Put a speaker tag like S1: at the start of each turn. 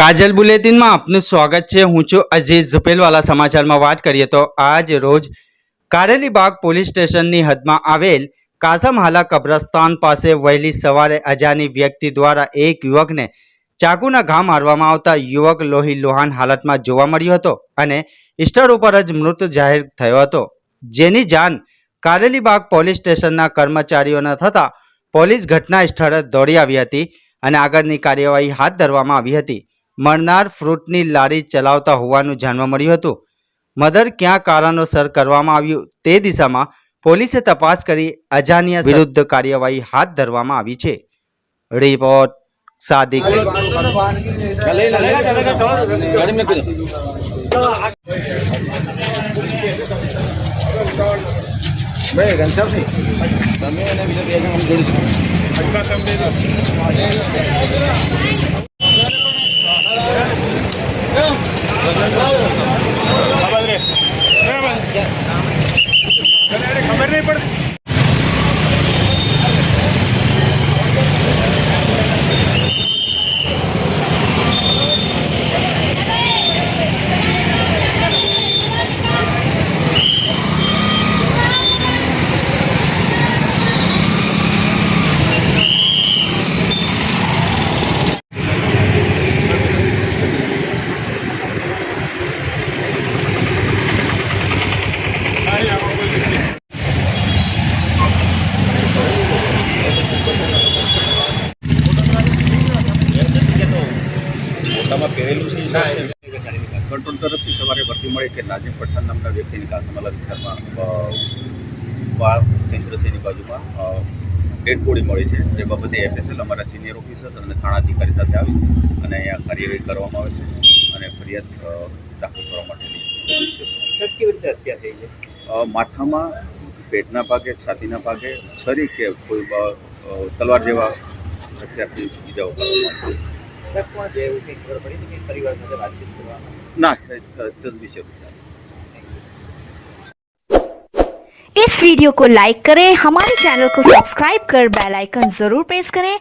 S1: કાજલ બુલેટિનમાં આપનું સ્વાગત છે। હું છું અજીઝ ઝુપેલવાલા। સમાચારમાં વાત કરીએ તો આજ રોજ કારેલીબાગ પોલીસ સ્ટેશનની હદમાં આવેલ કાસમહાલા કબ્રસ્તાન પાસે વહેલી સવારે અજાણી વ્યક્તિ દ્વારા એક યુવકને ચાકુના ઘા મારવામાં આવતા યુવક લોહી લોહાન હાલતમાં જોવા મળ્યો હતો અને સ્થળ ઉપર જ મૃત જાહેર થયો હતો, જેની જાણ કારેલીબાગ પોલીસ સ્ટેશનના કર્મચારીઓને થતાં પોલીસ ઘટના સ્થળે દોડી આવી હતી અને આગળની કાર્યવાહી હાથ ધરવામાં આવી હતી। મરનાર ફ્રૂટની લારી ચલાવતા હોવાનું જાણવા મળ્યું હતું। મર્ડર ક્યાં કારણોસર કરવામાં આવ્યું તે દિશામાં પોલીસે તપાસ કરી અજાણ્યા વિરુદ્ધ કાર્યવાહી હાથ ધરવામાં આવી છે। રિપોર્ટ સાદિક।
S2: खबर नहीं पड़ती। કંટ્રોલ તરફથી સવારે વર્દી મળી કે નાઝીમ પઠાણ નામના વ્યક્તિની કાસમહાલા વિસ્તારમાં કેન્દ્રસેની બાજુમાં ડેડ બોડી મળી છે। જે બાબતે એફએસએલ અમારા સિનિયર ઓફિસર અને થાણા અધિકારી સાથે આવી અને અહીંયા કાર્યવાહી કરવામાં આવે છે અને ફરિયાદ દાખલ કરવા માટેની કેવી રીતે હત્યા થઈ છે? માથામાં, પેટના ભાગે, છાતીના ભાગે છરી કે કોઈ તલવાર જેવા હથિયારથી ઈજાઓ કરવામાં આવી ना
S3: इस वीडियो को लाइक करें, हमारे चैनल को सब्सक्राइब कर बेल आइकन जरूर प्रेस करें